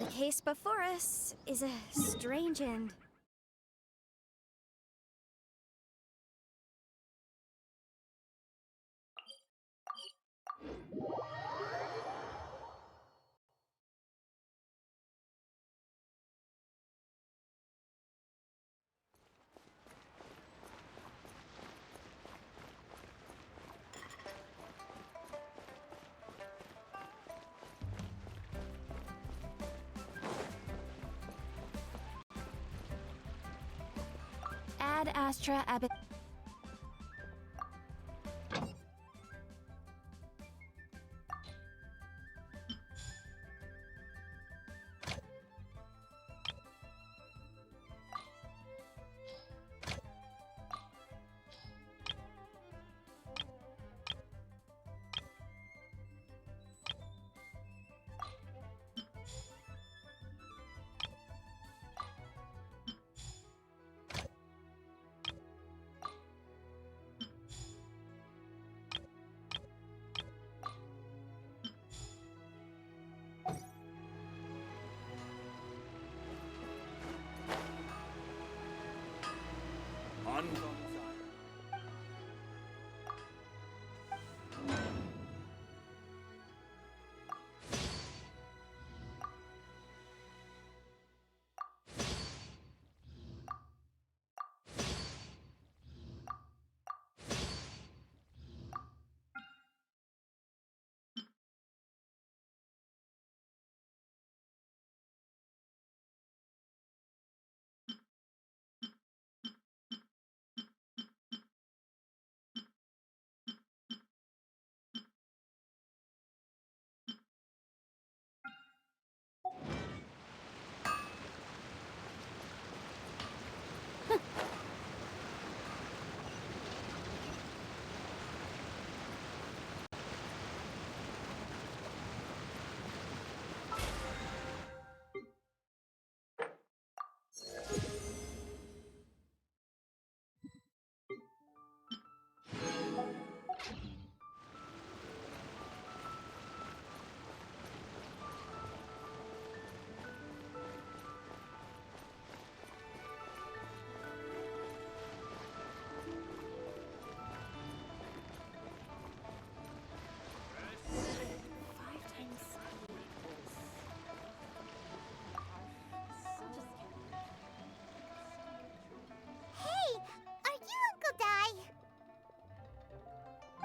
The case before us is a strange end. Ad Astra Abbot.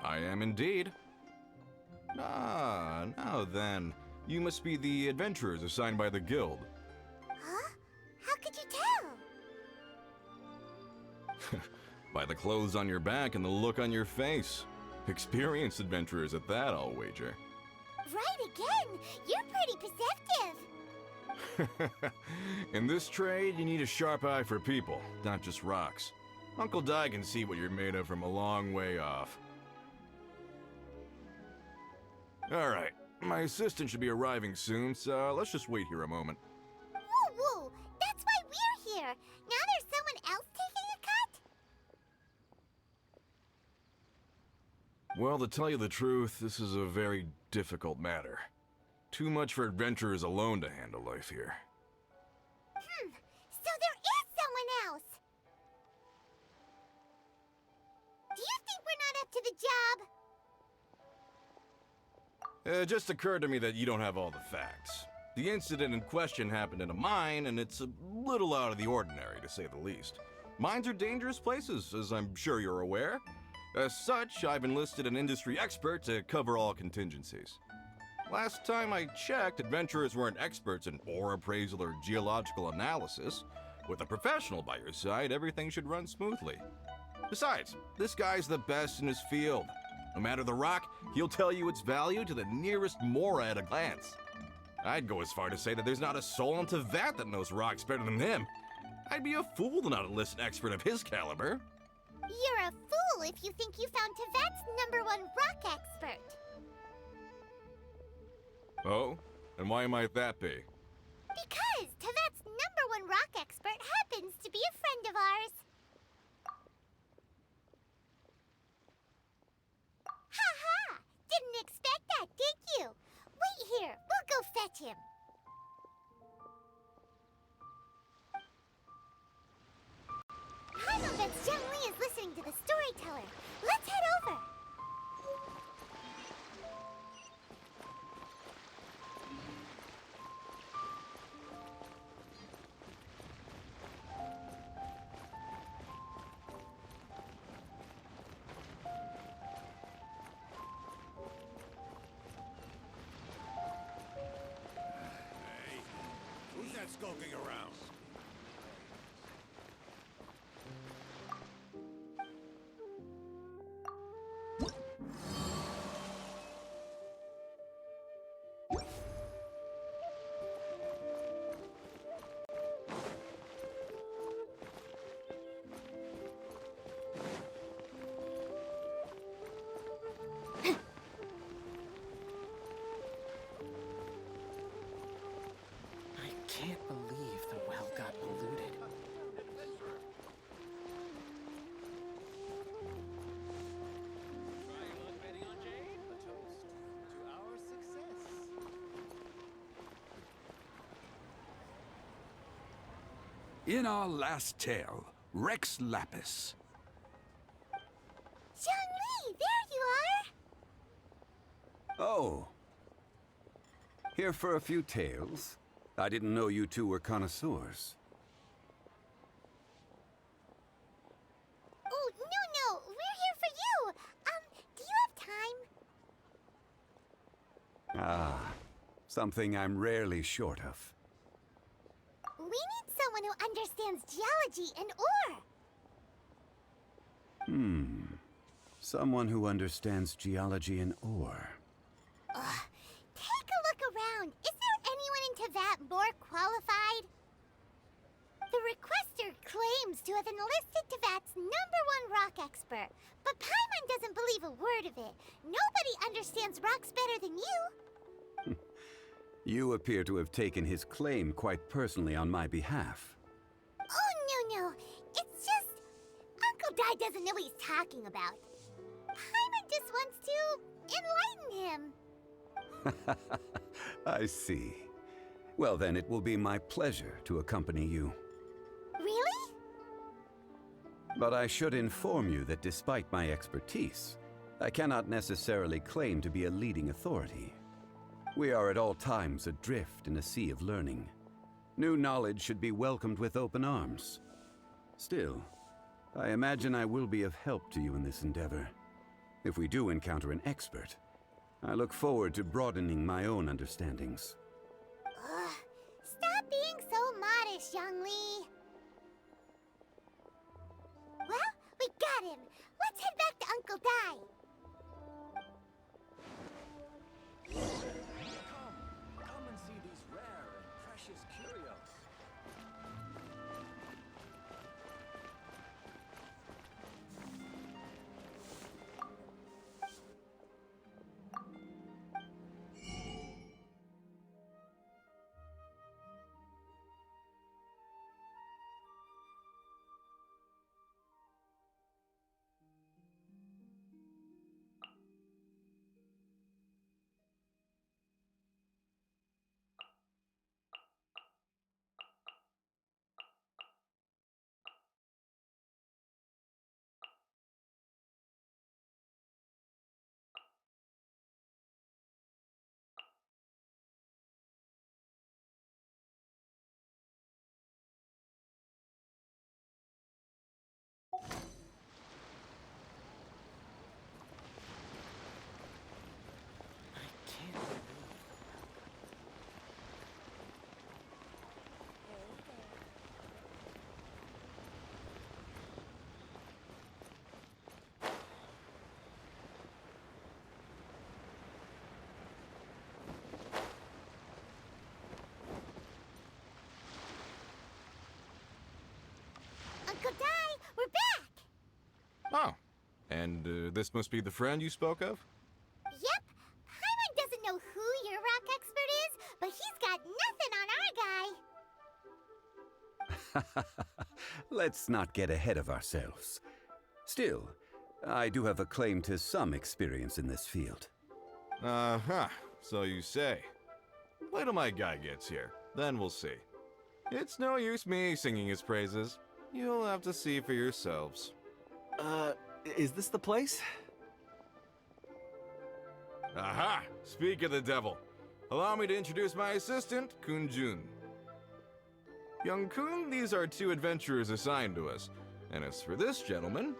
I am indeed. Ah, now then. You must be the adventurers assigned by the guild. Huh? How could you tell? By the clothes on your back and the look on your face. Experienced adventurers at that, I'll wager. Right again! You're pretty perceptive! In this trade, you need a sharp eye for people, not just rocks. Uncle Di can see what you're made of from a long way off. Alright, my assistant should be arriving soon, so let's just wait here a moment. Woo woo! That's why we're here! Now there's someone else taking a cut? Well, to tell you the truth, this is a very difficult matter. Too much for adventurers alone to handle life here. So there is someone else! Do you think we're not up to the job? It just occurred to me that you don't have all the facts. The incident in question happened in a mine, and it's a little out of the ordinary, to say the least. Mines are dangerous places, as I'm sure you're aware. As such, I've enlisted an industry expert to cover all contingencies. Last time I checked, adventurers weren't experts in ore appraisal or geological analysis. With a professional by your side, everything should run smoothly. Besides, this guy's the best in his field. No matter the rock, he'll tell you its value to the nearest mora at a glance. I'd go as far to say that there's not a soul on Tevat that knows rocks better than him. I'd be a fool to not enlist an expert of his caliber. You're a fool if you think you found Tevat's #1 rock expert. Oh? And why might that be? Because Tevat's #1 rock expert happens to be a friend of ours. Ha! Didn't expect that, did you? Wait here, we'll go fetch him. that skulking around? I can't believe the well got polluted. In our last tale, Rex Lapis. Zhongli, there you are! Oh. Here for a few tales? I didn't know you two were connoisseurs. Oh, no, we're here for you! Do you have time? Ah, something I'm rarely short of. We need someone who understands geology and ore. Someone who understands geology and ore. Take a look around. Is there anyone in Teyvat more qualified? The requester claims to have enlisted Teyvat's #1 rock expert, but Paimon doesn't believe a word of it. Nobody understands rocks better than you. You appear to have taken his claim quite personally on my behalf. Oh, no. It's just... Uncle Dai doesn't know what he's talking about. Paimon just wants to enlighten him. I see. Well then, it will be my pleasure to accompany you. Really? But I should inform you that despite my expertise, I cannot necessarily claim to be a leading authority. We are at all times adrift in a sea of learning. New knowledge should be welcomed with open arms. Still, I imagine I will be of help to you in this endeavor. If we do encounter an expert, I look forward to broadening my own understandings. Stop being so modest, Zhongli. Well, we got him. Let's head back to Uncle Dai. Come and see these rare and precious curios. I can't believe. Uncle Dai, we're back! Oh, and this must be the friend you spoke of? Yep. Paimon doesn't know who your rock expert is, but he's got nothing on our guy. Let's not get ahead of ourselves. Still, I do have a claim to some experience in this field. Uh-huh, so you say. Wait till my guy gets here, then we'll see. It's no use me singing his praises. You'll have to see for yourselves. Is this the place? Aha! Speak of the devil. Allow me to introduce my assistant, Kun Jun. Young Kun, these are 2 adventurers assigned to us. And as for this gentleman...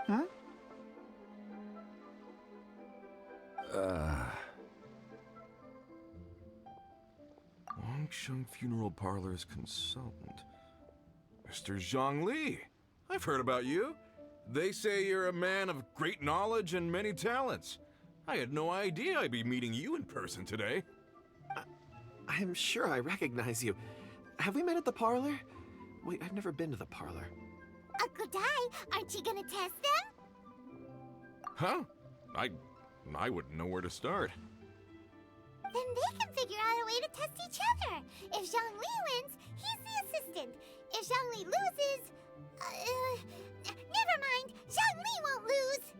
Huh? Shang Funeral Parlor's consultant. Mr. Zhongli. I've heard about you. They say you're a man of great knowledge and many talents. I had no idea I'd be meeting you in person today. I'm sure I recognize you. Have we met at the parlor? Wait, I've never been to the parlor. Uncle Dai, aren't you gonna test them? Huh? I wouldn't know where to start. Then they can figure out a way to test each other. If Zhongli wins, he's the assistant. If Zhongli loses, never mind. Zhongli won't lose.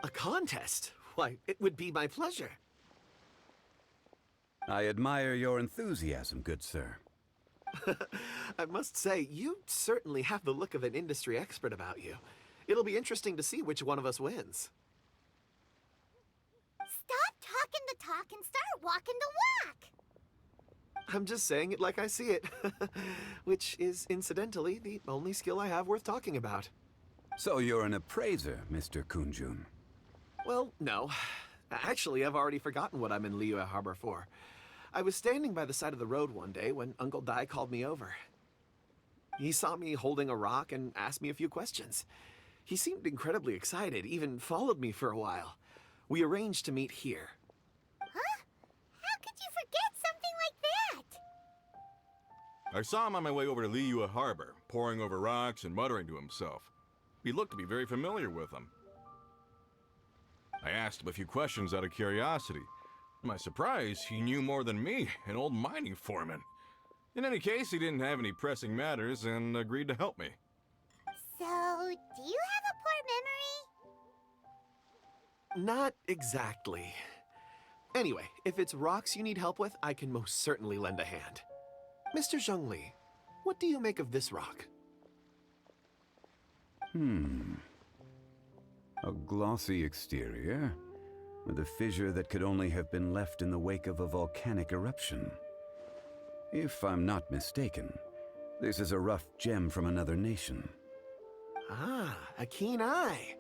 A contest? Why, it would be my pleasure. I admire your enthusiasm, good sir. I must say, you certainly have the look of an industry expert about you. It'll be interesting to see which one of us wins. Stop talking the talk and start walking the walk. I'm just saying it like I see it. Which is, incidentally, the only skill I have worth talking about. So you're an appraiser, Mr. Kunjun. Well, no. Actually, I've already forgotten what I'm in Liyue Harbor for. I was standing by the side of the road one day when Uncle Dai called me over. He saw me holding a rock and asked me a few questions. He seemed incredibly excited, even followed me for a while. We arranged to meet here. Huh? How could you forget something like that? I saw him on my way over to Liyue Harbor, poring over rocks and muttering to himself. He looked to be very familiar with them. I asked him a few questions out of curiosity. To my surprise, he knew more than me, an old mining foreman. In any case, he didn't have any pressing matters and agreed to help me. So, do you have a poor memory? Not exactly. Anyway, if it's rocks you need help with, I can most certainly lend a hand. Mr. Zhongli, what do you make of this rock? A glossy exterior, with a fissure that could only have been left in the wake of a volcanic eruption. If I'm not mistaken, this is a rough gem from another nation. Ah, a keen eye.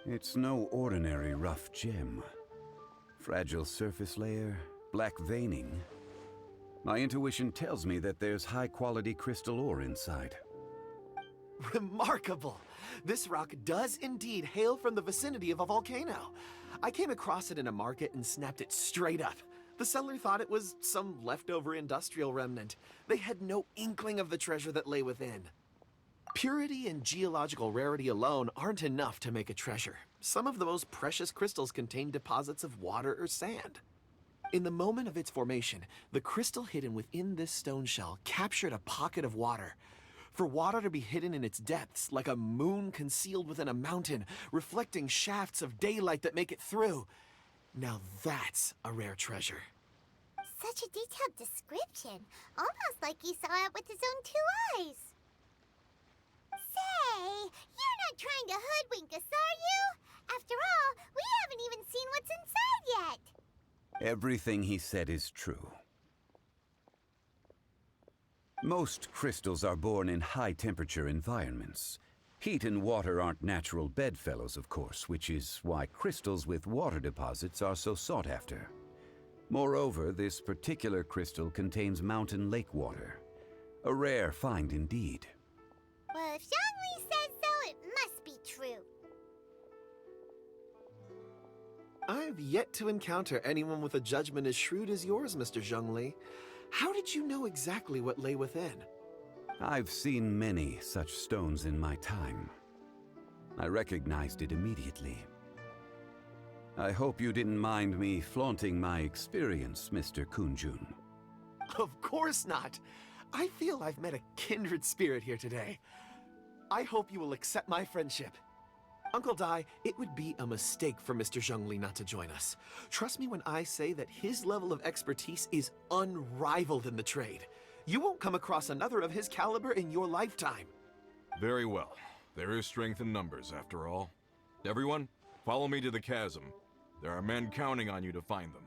It's no ordinary rough gem. Fragile surface layer, black veining. My intuition tells me that there's high-quality crystal ore inside. Remarkable! This rock does indeed hail from the vicinity of a volcano. I came across it in a market and snapped it straight up. The seller thought it was some leftover industrial remnant. They had no inkling of the treasure that lay within. Purity and geological rarity alone aren't enough to make a treasure. Some of the most precious crystals contain deposits of water or sand. In the moment of its formation, the crystal hidden within this stone shell captured a pocket of water. For water to be hidden in its depths, like a moon concealed within a mountain, reflecting shafts of daylight that make it through. Now that's a rare treasure. Such a detailed description. Almost like he saw it with his own 2 eyes. Say, you're not trying to hoodwink us, are you? After all, we haven't even seen what's inside yet. Everything he said is true. Most crystals are born in high-temperature environments. Heat and water aren't natural bedfellows, of course, which is why crystals with water deposits are so sought after. Moreover, this particular crystal contains mountain lake water. A rare find indeed. Well, if Zhongli says so, it must be true. I've yet to encounter anyone with a judgment as shrewd as yours, Mr. Zhongli. How did you know exactly what lay within? I've seen many such stones in my time. I recognized it immediately. I hope you didn't mind me flaunting my experience, Mr. Kunjun. Of course not. I feel I've met a kindred spirit here today. I hope you will accept my friendship. Uncle Dai, it would be a mistake for Mr. Zhongli not to join us. Trust me when I say that his level of expertise is unrivaled in the trade. You won't come across another of his caliber in your lifetime. Very well. There is strength in numbers, after all. Everyone, follow me to the chasm. There are men counting on you to find them.